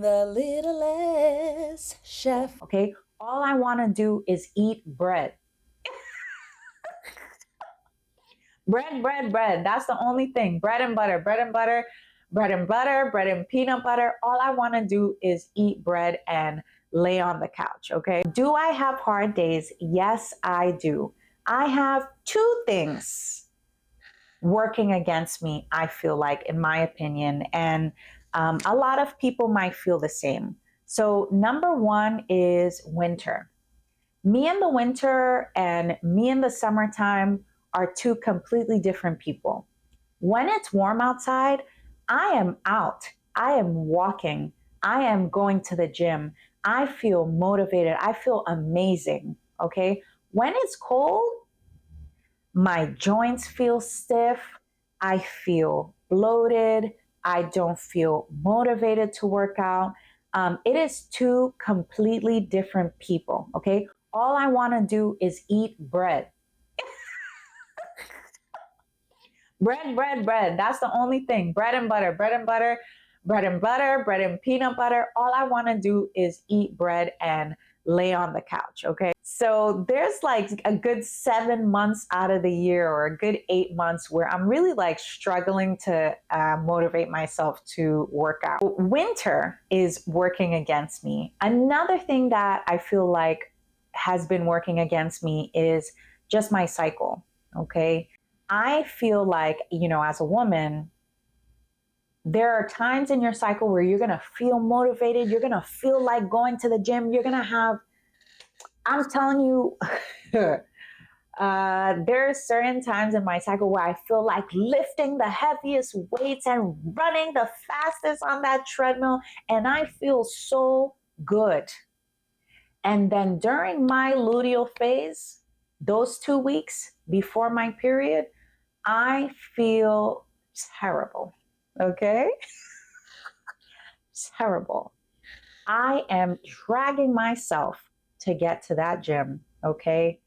The littlest chef. Okay, all I want to do is eat bread. Bread. That's the only thing. Bread and butter, bread and butter, bread and butter, bread and peanut butter. All I want to do is eat bread and lay on the couch. Okay. Do I have hard days? Yes, I do. I have two things working against me, I feel like, in my opinion. And a lot of people might feel the same. So, number one is winter. Me in the winter and me in the summertime are two completely different people. When it's warm outside, I am out. I am walking. I am going to the gym. I feel motivated. I feel amazing. Okay. When it's cold, my joints feel stiff. I feel bloated. I don't feel motivated to work out. It is two completely different people. Okay. All I want to do is eat bread. Bread. That's the only thing. Bread and butter, bread and butter, bread and butter, bread and peanut butter. All I want to do is eat bread and lay on the couch. Okay. So there's like a good 7 months out of the year or a good 8 months where I'm really like struggling to motivate myself to work out. Winter is working against me. Another thing that I feel like has been working against me is just my cycle. Okay. I feel like, as a woman, there are times in your cycle where you're going to feel motivated. You're going to feel like going to the gym. You're going to have, I'm telling you, there are certain times in my cycle where I feel like lifting the heaviest weights and running the fastest on that treadmill. And I feel so good. And then during my luteal phase, those 2 weeks before my period, I feel terrible. Okay? Terrible. I am dragging myself to get to that gym. Okay?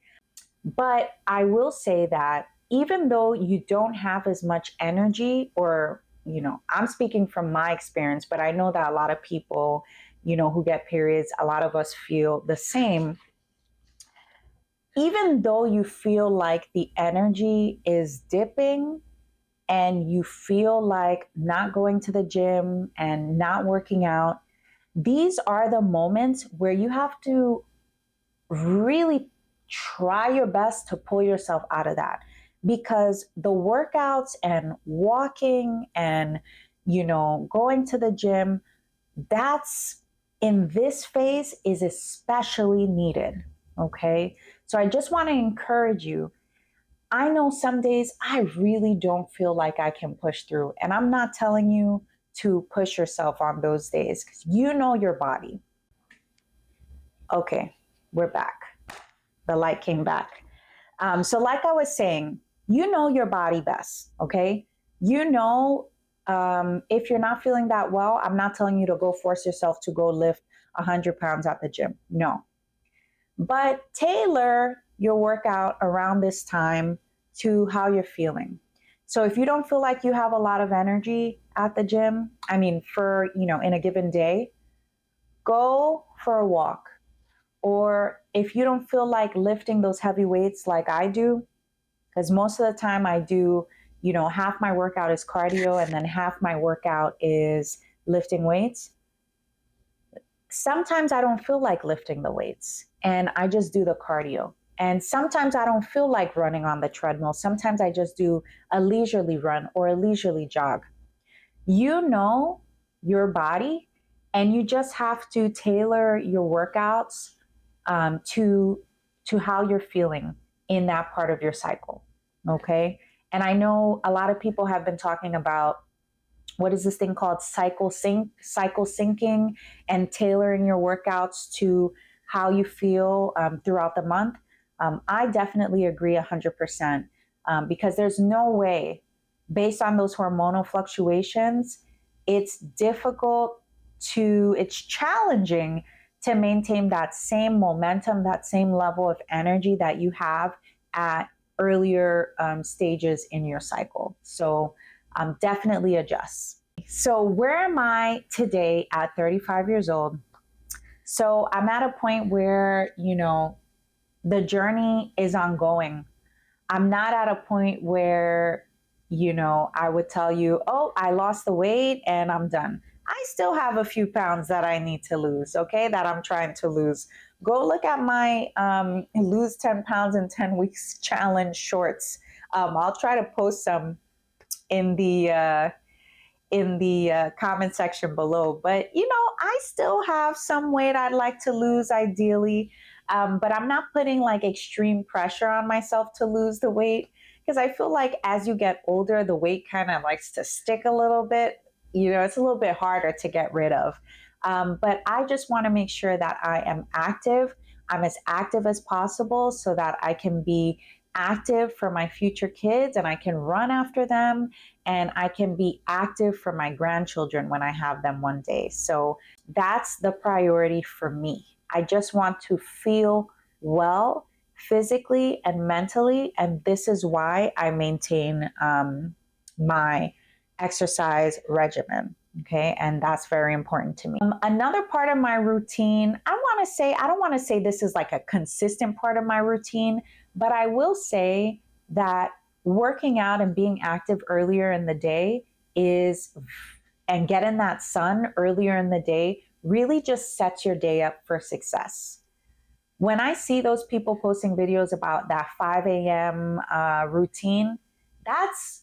But I will say that even though you don't have as much energy, or, I'm speaking from my experience, but I know that a lot of people, who get periods, a lot of us feel the same. Even though you feel like the energy is dipping and you feel like not going to the gym and not working out, these are the moments where you have to really try your best to pull yourself out of that, because the workouts and walking and going to the gym, that's in this phase is especially needed. Okay, so I just want to encourage you. I know some days I really don't feel like I can push through, and I'm not telling you to push yourself on those days, because you know your body. Okay, we're back. The light came back. So like I was saying, you know your body best. Okay, if you're not feeling that well, I'm not telling you to go force yourself to go lift 100 pounds at the gym. No, but tailor your workout around this time to how you're feeling. So if you don't feel like you have a lot of energy at the gym, in a given day, go for a walk. Or if you don't feel like lifting those heavy weights like I do, because most of the time I do, half my workout is cardio and then half my workout is lifting weights. Sometimes I don't feel like lifting the weights and I just do the cardio. And sometimes I don't feel like running on the treadmill. Sometimes I just do a leisurely run or a leisurely jog. You know your body, and you just have to tailor your workouts to how you're feeling in that part of your cycle. Okay. And I know a lot of people have been talking about what is this thing called cycle syncing, and tailoring your workouts to how you feel throughout the month. I definitely agree 100%, because there's no way, based on those hormonal fluctuations, it's challenging to maintain that same momentum, that same level of energy that you have at earlier stages in your cycle. So definitely adjust. so where am I today at 35 years old? So I'm at a point where, the journey is ongoing. I'm not at a point where, I would tell you, oh, I lost the weight and I'm done. I still have a few pounds that I need to lose, okay, that I'm trying to lose. Go look at my lose 10 pounds in 10 weeks challenge shorts. I'll try to post some in the comment section below. But I still have some weight I'd like to lose ideally, but I'm not putting like extreme pressure on myself to lose the weight because I feel like as you get older, the weight kind of likes to stick a little bit. It's a little bit harder to get rid of. But I just want to make sure that I am active. I'm as active as possible so that I can be active for my future kids and I can run after them and I can be active for my grandchildren when I have them one day. So that's the priority for me. I just want to feel well physically and mentally, and this is why I maintain my exercise regimen. Okay, and that's very important to me. Another part of my routine, I don't want to say this is like a consistent part of my routine, but I will say that working out and being active earlier in the day and getting that sun earlier in the day really just sets your day up for success. When I see those people posting videos about that 5 a.m. Routine, that's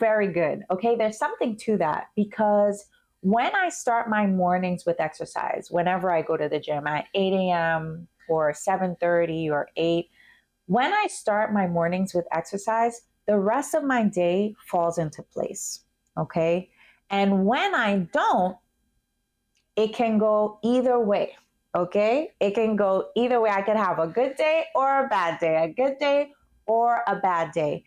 very good. Okay, there's something to that because when I start my mornings with exercise, whenever I go to the gym at 8 a.m. or 7:30 or 8, when I start my mornings with exercise, the rest of my day falls into place. Okay, and when I don't, it can go either way. Okay, it can go either way. I could have a good day or a bad day, a good day or a bad day.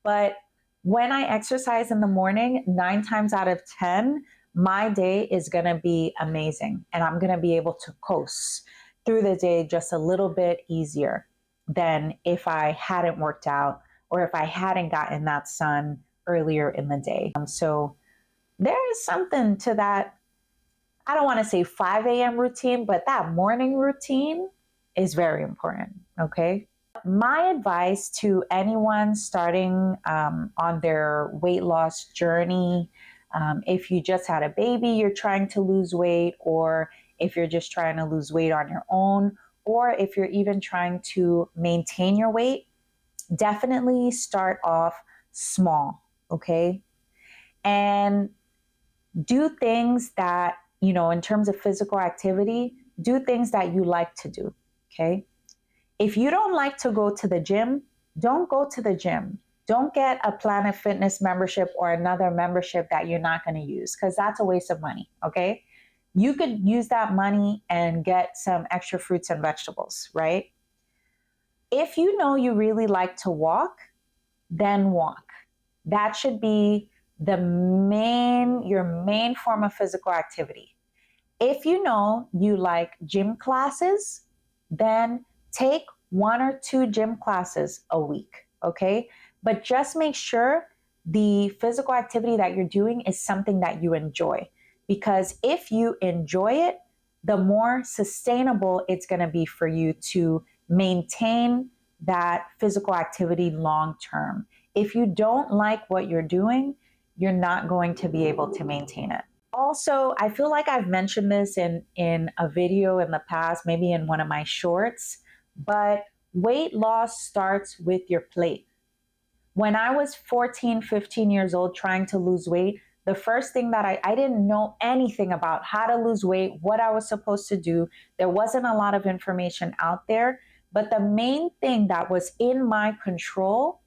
But when I exercise in the morning, 9 times out of 10, my day is going to be amazing and I'm going to be able to coast through the day just a little bit easier than if I hadn't worked out or if I hadn't gotten that sun earlier in the day. So there is something to that. I don't want to say 5 a.m. routine, but that morning routine is very important. Okay. My advice to anyone starting on their weight loss journey, if you just had a baby, you're trying to lose weight, or if you're just trying to lose weight on your own, or if you're even trying to maintain your weight, definitely start off small, okay? And do things that, in terms of physical activity, do things that you like to do, okay? If you don't like to go to the gym, don't go to the gym. Don't get a Planet Fitness membership or another membership that you're not going to use because that's a waste of money, okay? You could use that money and get some extra fruits and vegetables, right? If you know you really like to walk, then walk. That should be your main form of physical activity. If you know you like gym classes, then take 1 or 2 gym classes a week, okay? But just make sure the physical activity that you're doing is something that you enjoy. Because if you enjoy it, the more sustainable it's going to be for you to maintain that physical activity long term. If you don't like what you're doing, you're not going to be able to maintain it. Also, I feel like I've mentioned this in a video in the past, maybe in one of my shorts, but weight loss starts with your plate. When I was 14, 15 years old trying to lose weight, the first thing that I didn't know anything about how to lose weight, what I was supposed to do. There wasn't a lot of information out there. But the main thing that was in my control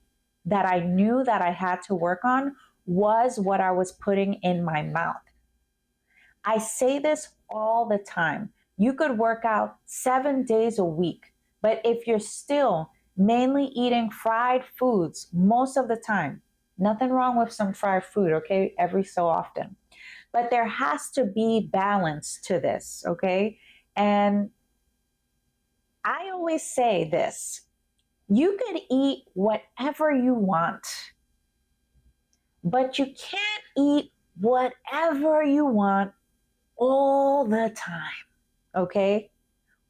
that I knew that I had to work on was what I was putting in my mouth. I say this all the time. You could work out 7 days a week, but if you're still mainly eating fried foods most of the time, nothing wrong with some fried food, okay, every so often. But there has to be balance to this, okay? And I always say this, you could eat whatever you want, but you can't eat whatever you want all the time, okay?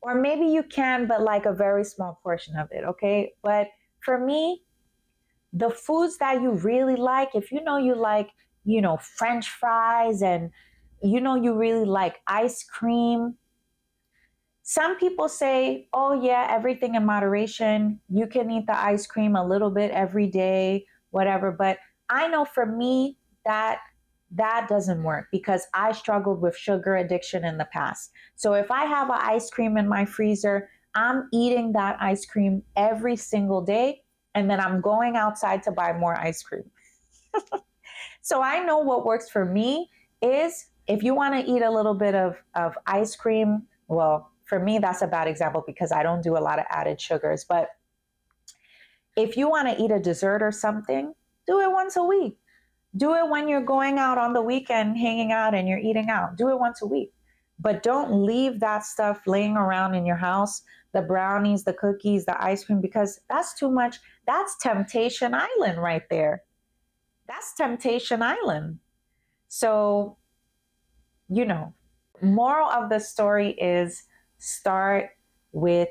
Or maybe you can, but like a very small portion of it, okay? But for me, the foods that you really like, if you know you like, French fries, and you really like ice cream. Some people say, oh, yeah, everything in moderation. You can eat the ice cream a little bit every day, whatever. But I know for me that that doesn't work because I struggled with sugar addiction in the past. So if I have an ice cream in my freezer, I'm eating that ice cream every single day. And then I'm going outside to buy more ice cream. So I know what works for me is if you want to eat a little bit of ice cream, well, for me, that's a bad example because I don't do a lot of added sugars. But if you want to eat a dessert or something, do it once a week. Do it when you're going out on the weekend, hanging out, and you're eating out. Do it once a week. But don't leave that stuff laying around in your house, the brownies, the cookies, the ice cream, because that's too much. That's Temptation Island right there. That's Temptation Island. So, you know, moral of the story is start with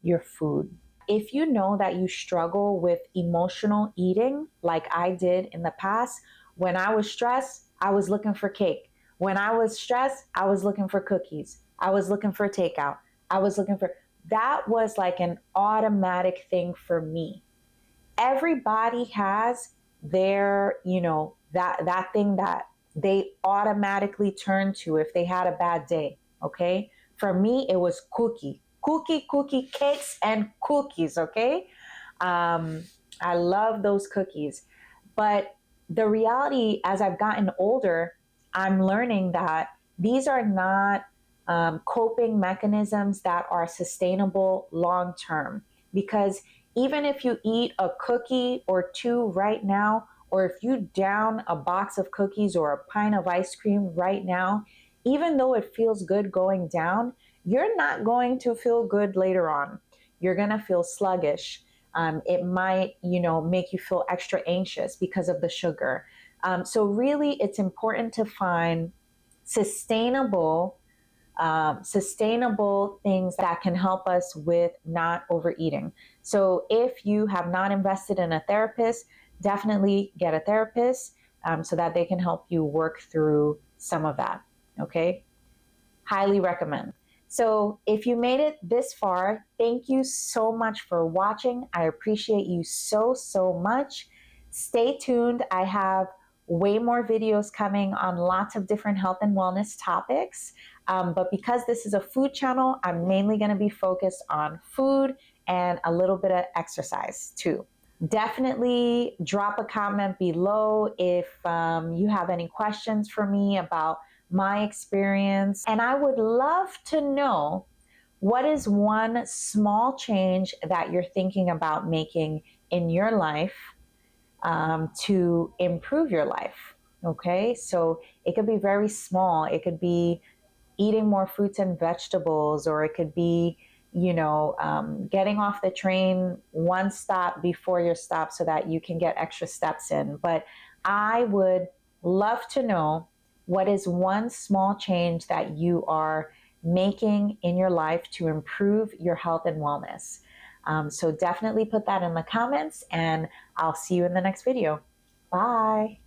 your food. If you know that you struggle with emotional eating, like I did in the past, when I was stressed, I was looking for cake. When I was stressed, I was looking for cookies. I was looking for takeout. I was looking for that was like an automatic thing for me. Everybody has their, that thing that they automatically turn to if they had a bad day. Okay. For me, it was cookie cakes and cookies. Okay. Um, I love those cookies. But the reality, as I've gotten older, I'm learning that these are not coping mechanisms that are sustainable long term. Because even if you eat a cookie or two right now, or if you down a box of cookies or a pint of ice cream right now, even though it feels good going down, you're not going to feel good later on. You're going to feel sluggish. It might, make you feel extra anxious because of the sugar. So really, it's important to find sustainable things that can help us with not overeating. So if you have not invested in a therapist, definitely get a therapist so that they can help you work through some of that. Okay. Highly recommend. So if you made it this far, thank you so much for watching. I appreciate you so much. Stay tuned. I have way more videos coming on lots of different health and wellness topics. But because this is a food channel, I'm mainly going to be focused on food and a little bit of exercise too. Definitely drop a comment below if you have any questions for me about my experience. And I would love to know what is one small change that you're thinking about making in your life to improve your life. Okay, so it could be very small. It could be eating more fruits and vegetables, or it could be, getting off the train one stop before your stop so that you can get extra steps in. But I would love to know what is one small change that you are making in your life to improve your health and wellness. So definitely put that in the comments, and I'll see you in the next video. Bye.